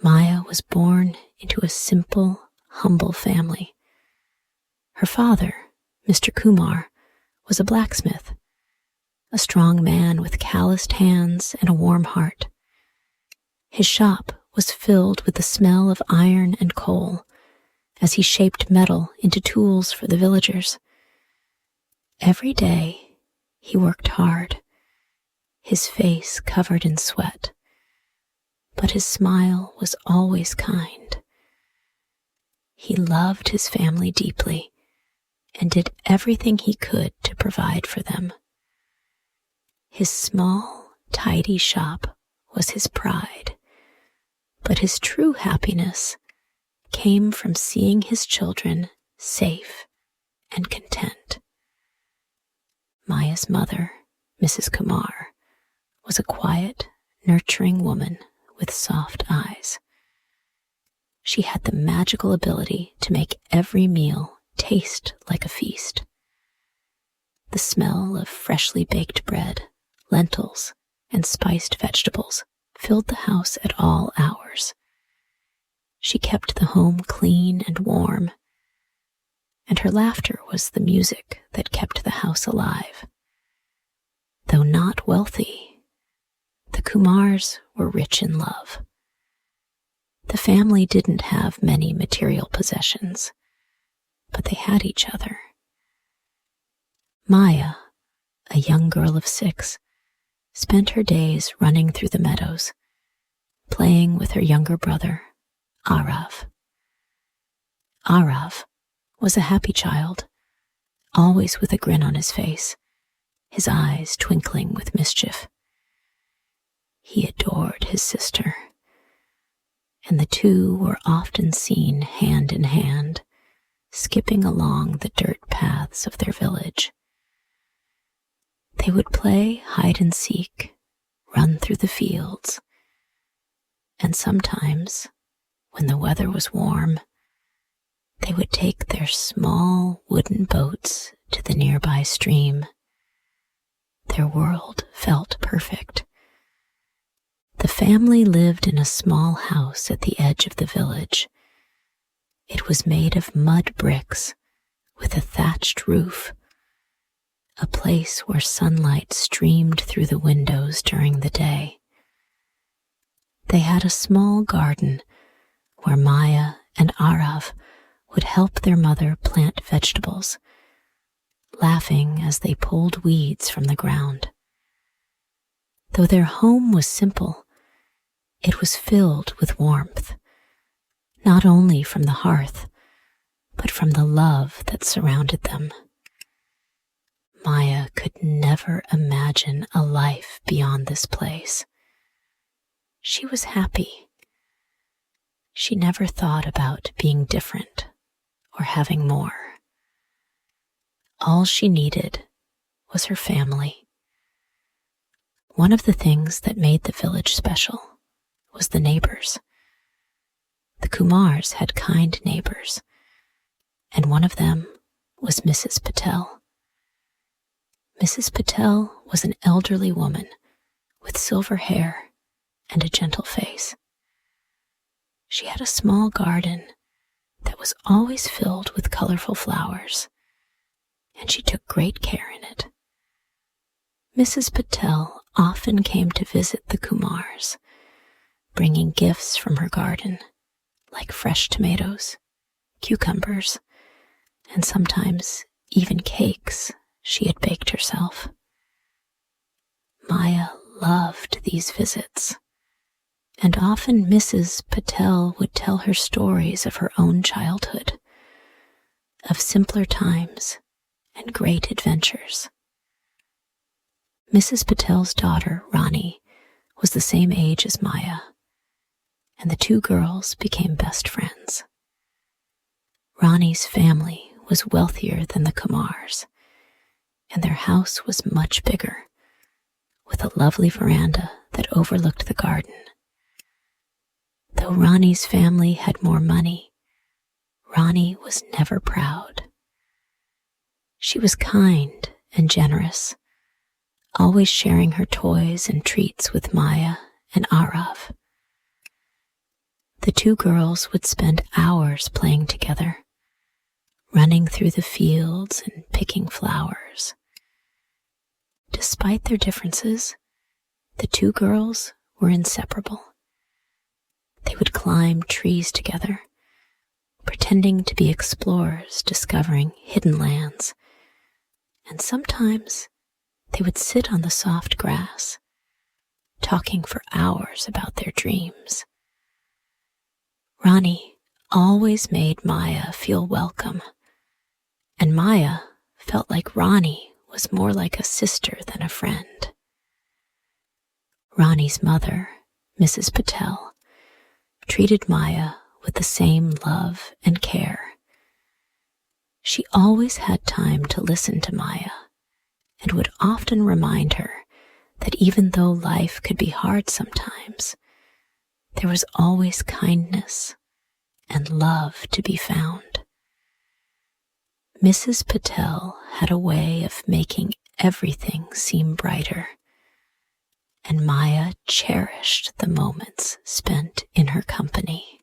Maya was born into a simple, humble family. Her father, Mr. Kumar, was a blacksmith, a strong man with calloused hands and a warm heart. His shop was filled with the smell of iron and coal as he shaped metal into tools for the villagers. Every day he worked hard, his face covered in sweat, but his smile was always kind. He loved his family deeply and did everything he could to provide for them. His small, tidy shop was his pride, but his true happiness came from seeing his children safe and content. Maya's mother, Mrs. Kumar, was a quiet, nurturing woman with soft eyes. She had the magical ability to make every meal taste like a feast. The smell of freshly baked bread, lentils, and spiced vegetables filled the house at all hours. She kept the home clean and warm, and her laughter was the music that kept the house alive. Though not wealthy, the Kumars were rich in love. The family didn't have many material possessions, but they had each other. Maya, a young girl of 6, spent her days running through the meadows, playing with her younger brother, Arav. Arav was a happy child, always with a grin on his face, his eyes twinkling with mischief. He adored his sister, and the two were often seen hand in hand, skipping along the dirt paths of their village. They would play hide and seek, run through the fields, and sometimes, when the weather was warm, they would take their small wooden boats to the nearby stream. Their world felt perfect. The family lived in a small house at the edge of the village. It was made of mud bricks with a thatched roof, a place where sunlight streamed through the windows during the day. They had a small garden where Maya and Arav would help their mother plant vegetables, laughing as they pulled weeds from the ground. Though their home was simple, it was filled with warmth, not only from the hearth, but from the love that surrounded them. Maya could never imagine a life beyond this place. She was happy. She never thought about being different or having more. All she needed was her family. One of the things that made the village special was the neighbors. The Kumars had kind neighbors, and one of them was Mrs. Patel. Mrs. Patel was an elderly woman with silver hair and a gentle face. She had a small garden that was always filled with colorful flowers, and she took great care in it. Mrs. Patel often came to visit the Kumars, bringing gifts from her garden, like fresh tomatoes, cucumbers, and sometimes even cakes she had baked herself. Maya loved these visits, and often Mrs. Patel would tell her stories of her own childhood, of simpler times and great adventures. Mrs. Patel's daughter, Rani, was the same age as Maya, and the two girls became best friends. Rani's family was wealthier than the Kumars, and their house was much bigger, with a lovely veranda that overlooked the garden. Though Rani's family had more money, Rani was never proud. She was kind and generous, always sharing her toys and treats with Maya and Arav. The two girls would spend hours playing together, running through the fields and picking flowers. Despite their differences, the two girls were inseparable. They would climb trees together, pretending to be explorers discovering hidden lands, and sometimes they would sit on the soft grass, talking for hours about their dreams. Ronnie always made Maya feel welcome, and Maya felt like Ronnie was more like a sister than a friend. Ronnie's mother, Mrs. Patel, treated Maya with the same love and care. She always had time to listen to Maya and would often remind her that even though life could be hard sometimes, there was always kindness and love to be found. Mrs. Patel had a way of making everything seem brighter, and Maya cherished the moments spent in her company.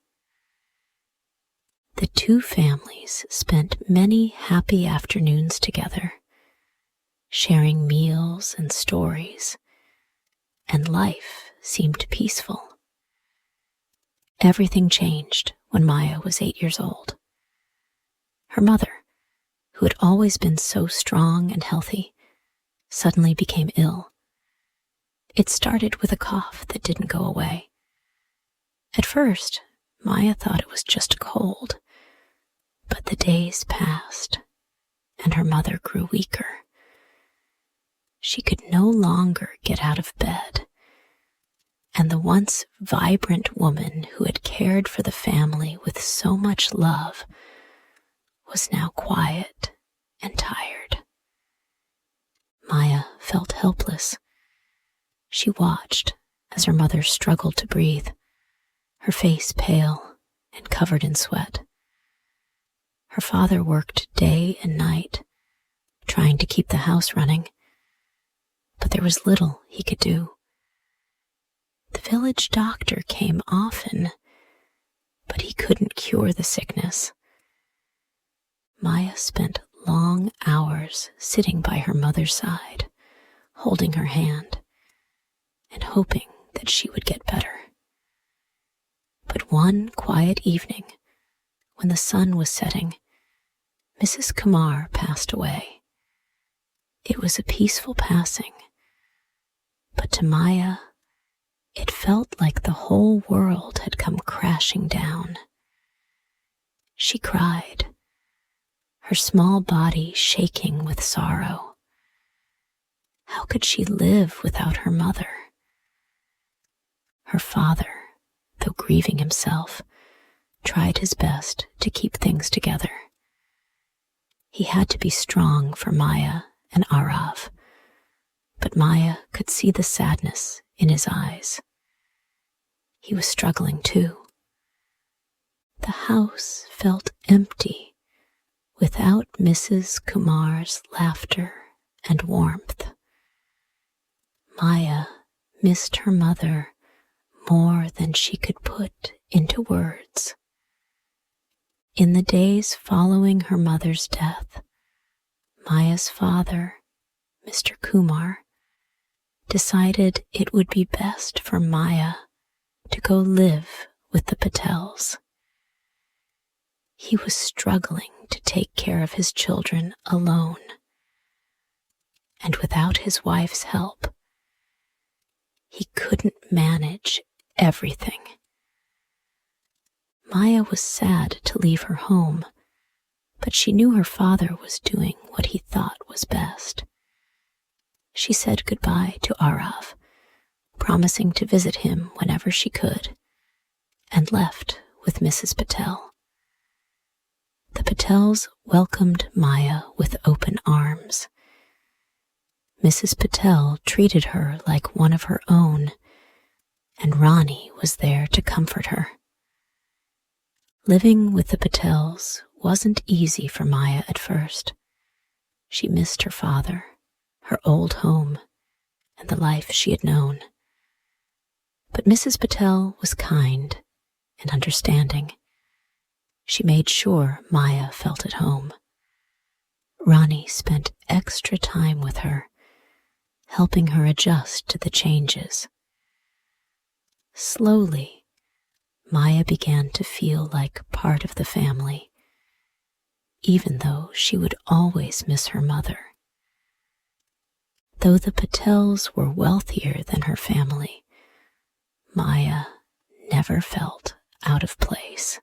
The two families spent many happy afternoons together, sharing meals and stories, and life seemed peaceful. Everything changed when Maya was 8 years old. Her mother, who had always been so strong and healthy, suddenly became ill. It started with a cough that didn't go away. At first, Maya thought it was just a cold, but the days passed, and her mother grew weaker. She could no longer get out of bed, and the once vibrant woman who had cared for the family with so much love was now quiet and tired. Maya felt helpless. She watched as her mother struggled to breathe, her face pale and covered in sweat. Her father worked day and night, trying to keep the house running, but there was little he could do. The village doctor came often, but he couldn't cure the sickness. Maya spent long hours sitting by her mother's side, holding her hand, and hoping that she would get better. But one quiet evening, when the sun was setting, Mrs. Kumar passed away. It was a peaceful passing, but to Maya, it felt like the whole world had come crashing down. She cried, her small body shaking with sorrow. How could she live without her mother? Her father, though grieving himself, tried his best to keep things together. He had to be strong for Maya and Arav, but Maya could see the sadness in his eyes. He was struggling too. The house felt empty without Mrs. Kumar's laughter and warmth. Maya missed her mother more than she could put into words. In the days following her mother's death, Maya's father, Mr. Kumar, decided it would be best for Maya to go live with the Patels. He was struggling to take care of his children alone, and without his wife's help, he couldn't manage everything. Maya was sad to leave her home, but she knew her father was doing what he thought was best. She said goodbye to Arav, promising to visit him whenever she could, and left with Mrs. Patel. The Patels welcomed Maya with open arms. Mrs. Patel treated her like one of her own, and Ronnie was there to comfort her. Living with the Patels wasn't easy for Maya at first. She missed her father, her old home, and the life she had known. But Mrs. Patel was kind and understanding. She made sure Maya felt at home. Ronnie spent extra time with her, helping her adjust to the changes. Slowly, Maya began to feel like part of the family, even though she would always miss her mother. Though the Patels were wealthier than her family, Maya never felt out of place.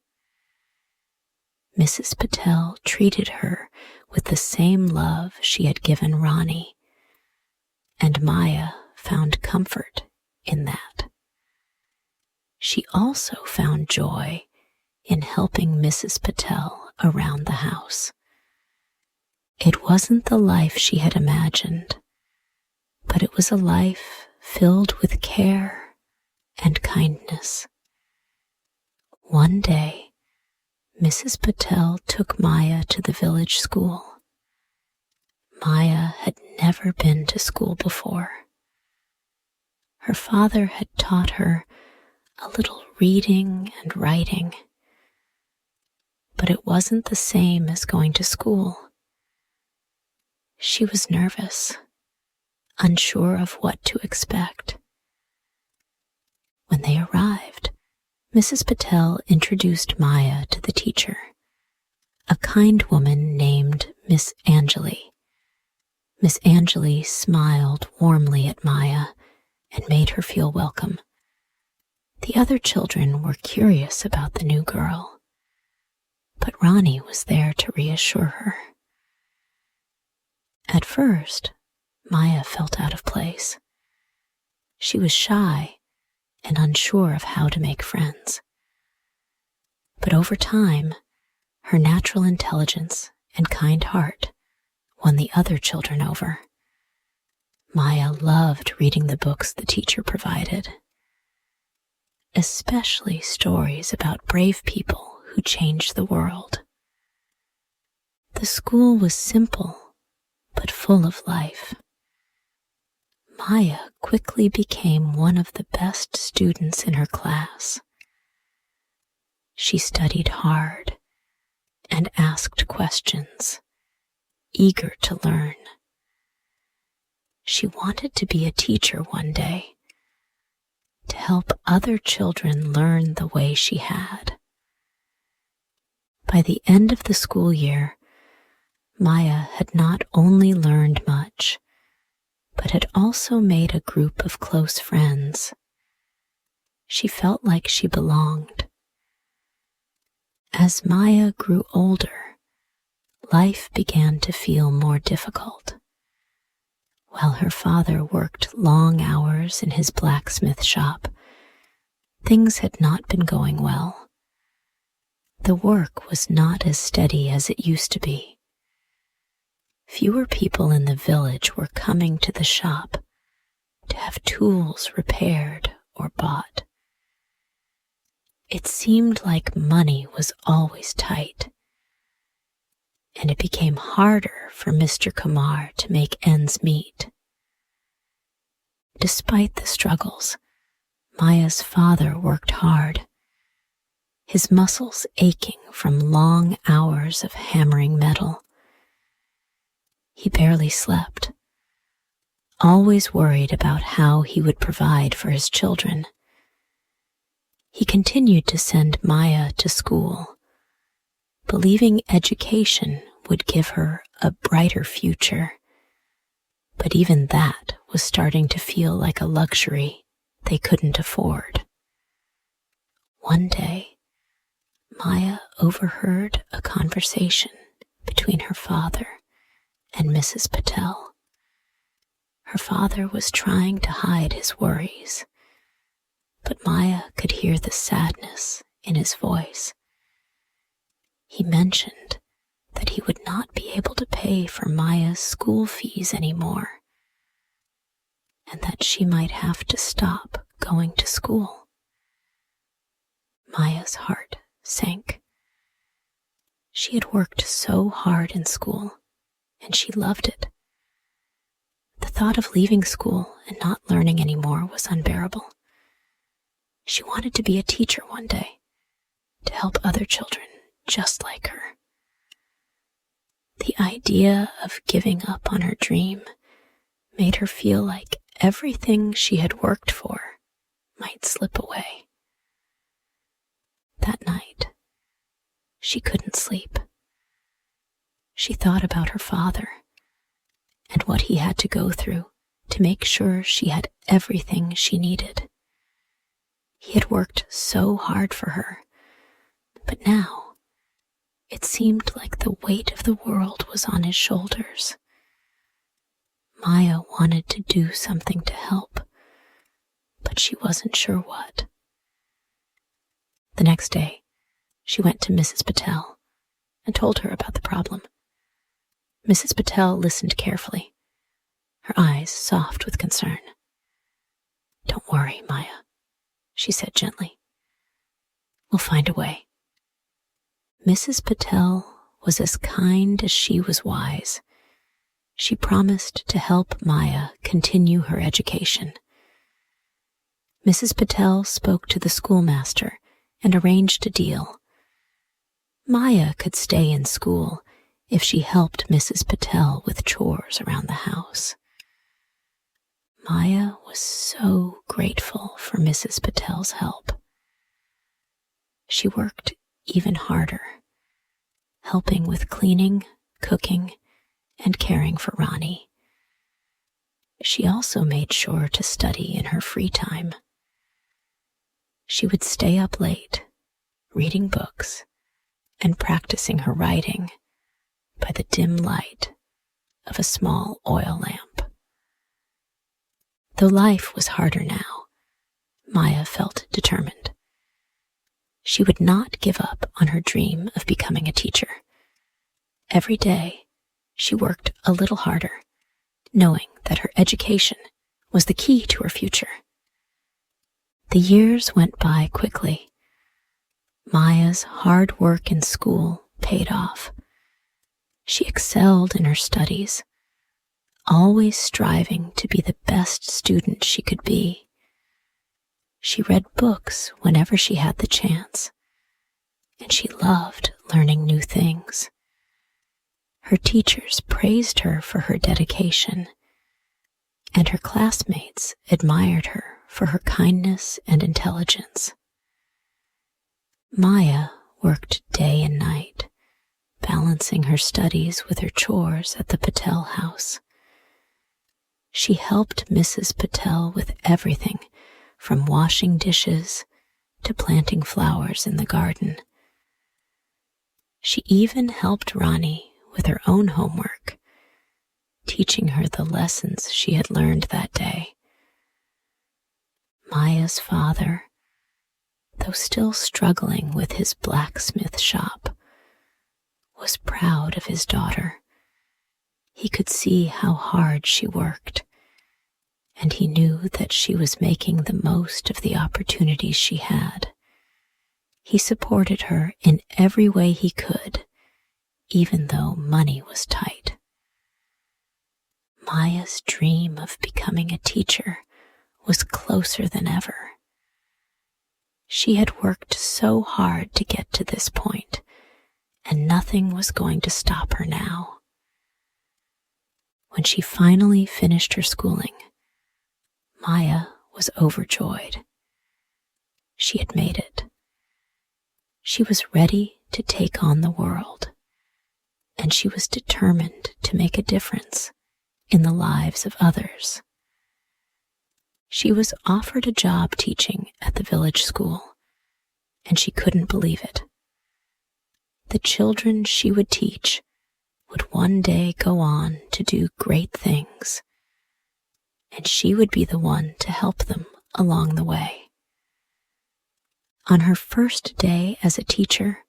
Mrs. Patel treated her with the same love she had given Ronnie, and Maya found comfort in that. She also found joy in helping Mrs. Patel around the house. It wasn't the life she had imagined, but it was a life filled with care and kindness. One day, Mrs. Patel took Maya to the village school. Maya had never been to school before. Her father had taught her a little reading and writing, but it wasn't the same as going to school. She was nervous, unsure of what to expect. When they arrived, Mrs. Patel introduced Maya to the teacher, a kind woman named Miss Angeli. Miss Angeli smiled warmly at Maya and made her feel welcome. The other children were curious about the new girl, but Ronnie was there to reassure her. At first, Maya felt out of place. She was shy and unsure of how to make friends. But over time, her natural intelligence and kind heart won the other children over. Maya loved reading the books the teacher provided, especially stories about brave people who changed the world. The school was simple, but full of life. Maya quickly became one of the best students in her class. She studied hard and asked questions, eager to learn. She wanted to be a teacher one day, to help other children learn the way she had. By the end of the school year, Maya had not only learned much, but had also made a group of close friends. She felt like she belonged. As Maya grew older, life began to feel more difficult. While her father worked long hours in his blacksmith shop, things had not been going well. The work was not as steady as it used to be. Fewer people in the village were coming to the shop to have tools repaired or bought. It seemed like money was always tight, and it became harder for Mr. Kumar to make ends meet. Despite the struggles, Maya's father worked hard, his muscles aching from long hours of hammering metal. He barely slept, always worried about how he would provide for his children. He continued to send Maya to school, believing education would give her a brighter future. But even that was starting to feel like a luxury they couldn't afford. One day, Maya overheard a conversation between her father and Mrs. Patel. Her father was trying to hide his worries, but Maya could hear the sadness in his voice. He mentioned that he would not be able to pay for Maya's school fees anymore, and that she might have to stop going to school. Maya's heart sank. She had worked so hard in school, and she loved it. The thought of leaving school and not learning anymore was unbearable. She wanted to be a teacher one day, help other children just like her. The idea of giving up on her dream made her feel like everything she had worked for might slip away. That night, she couldn't sleep. She thought about her father and what he had to go through to make sure she had everything she needed. He had worked so hard for her, but now it seemed like the weight of the world was on his shoulders. Maya wanted to do something to help, but she wasn't sure what. The next day, she went to Mrs. Patel and told her about the problem. Mrs. Patel listened carefully, her eyes soft with concern. "Don't worry, Maya," she said gently. "We'll find a way." Mrs. Patel was as kind as she was wise. She promised to help Maya continue her education. Mrs. Patel spoke to the schoolmaster and arranged a deal. Maya could stay in school if she helped Mrs. Patel with chores around the house. Maya was so grateful for Mrs. Patel's help. She worked even harder, helping with cleaning, cooking, and caring for Ronnie. She also made sure to study in her free time. She would stay up late, reading books and practicing her writing by the dim light of a small oil lamp. Though life was harder now, Maya felt determined. She would not give up on her dream of becoming a teacher. Every day, she worked a little harder, knowing that her education was the key to her future. The years went by quickly. Maya's hard work in school paid off. She excelled in her studies, always striving to be the best student she could be. She read books whenever she had the chance, and she loved learning new things. Her teachers praised her for her dedication, and her classmates admired her for her kindness and intelligence. Maya worked day and night, balancing her studies with her chores at the Patel house. She helped Mrs. Patel with everything from washing dishes to planting flowers in the garden. She even helped Ronnie with her own homework, teaching her the lessons she had learned that day. Maya's father, though still struggling with his blacksmith shop, was proud of his daughter. He could see how hard she worked, and he knew that she was making the most of the opportunities she had. He supported her in every way he could, even though money was tight. Maya's dream of becoming a teacher was closer than ever. She had worked so hard to get to this point, and nothing was going to stop her now. When she finally finished her schooling, Maya was overjoyed. She had made it. She was ready to take on the world, and she was determined to make a difference in the lives of others. She was offered a job teaching at the village school, and she couldn't believe it. The children she would teach would one day go on to do great things, and she would be the one to help them along the way. On her first day as a teacher,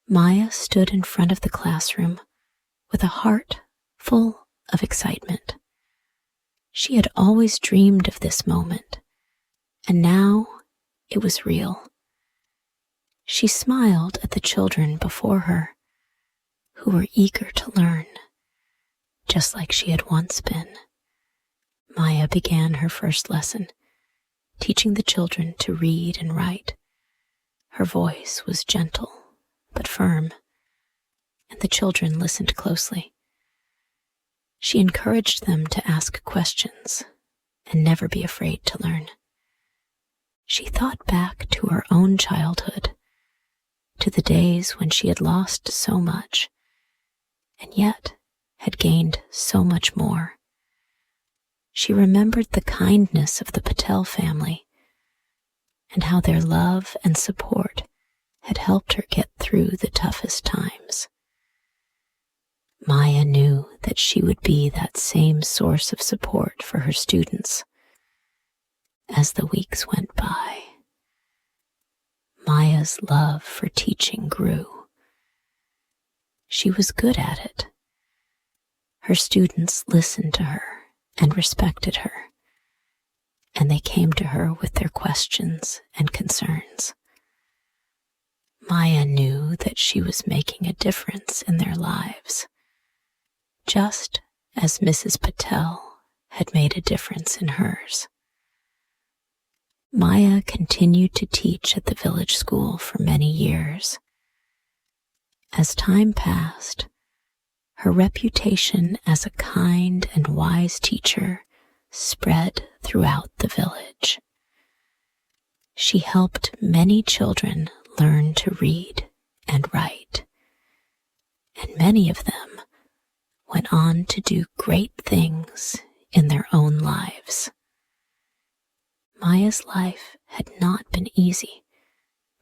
Maya stood in front of the classroom with a heart full of excitement. She had always dreamed of this moment, and now it was real. She smiled at the children before her, who were eager to learn, just like she had once been. Maya began her first lesson, teaching the children to read and write. Her voice was gentle but firm, and the children listened closely. She encouraged them to ask questions and never be afraid to learn. She thought back to her own childhood, to the days when she had lost so much, and yet had gained so much more. She remembered the kindness of the Patel family and how their love and support had helped her get through the toughest times. Maya knew that she would be that same source of support for her students. As the weeks went by, Maya's love for teaching grew. She was good at it. Her students listened to her and respected her, and they came to her with their questions and concerns. Maya knew that she was making a difference in their lives, just as Mrs. Patel had made a difference in hers. Maya continued to teach at the village school for many years. As time passed, her reputation as a kind and wise teacher spread throughout the village. She helped many children learn to read and write, and many of them went on to do great things in their own lives. Maya's life had not been easy,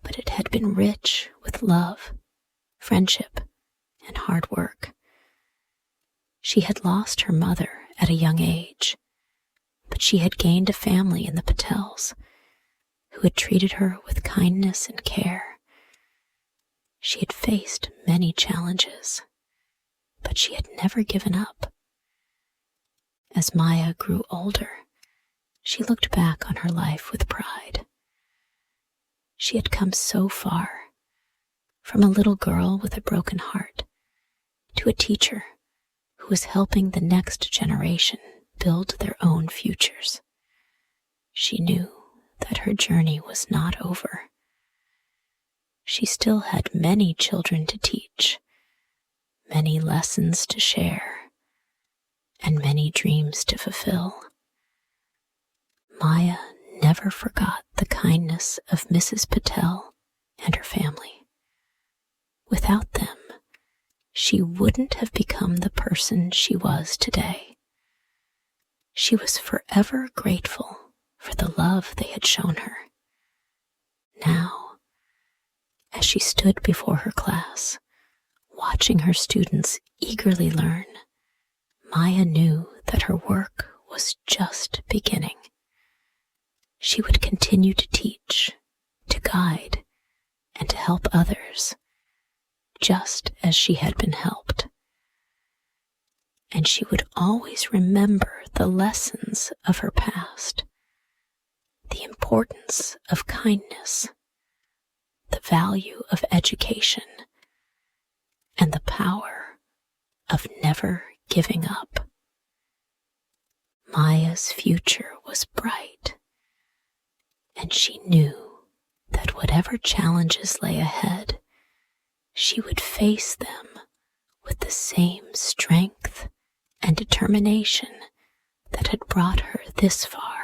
but it had been rich with love, friendship, and hard work. She had lost her mother at a young age, but she had gained a family in the Patels who had treated her with kindness and care. She had faced many challenges, but she had never given up. As Maya grew older, she looked back on her life with pride. She had come so far, from a little girl with a broken heart to a teacher who was helping the next generation build their own futures. She knew that her journey was not over. She still had many children to teach, many lessons to share, and many dreams to fulfill. Maya never forgot the kindness of Mrs. Patel and her family. Without them, she wouldn't have become the person she was today. She was forever grateful for the love they had shown her. Now, as she stood before her class, watching her students eagerly learn, Maya knew that her work was just beginning. She would continue to teach, to guide, and to help others, just as she had been helped. And she would always remember the lessons of her past, the importance of kindness, the value of education, and the power of never giving up. Maya's future was bright, and she knew that whatever challenges lay ahead, she would face them with the same strength and determination that had brought her this far.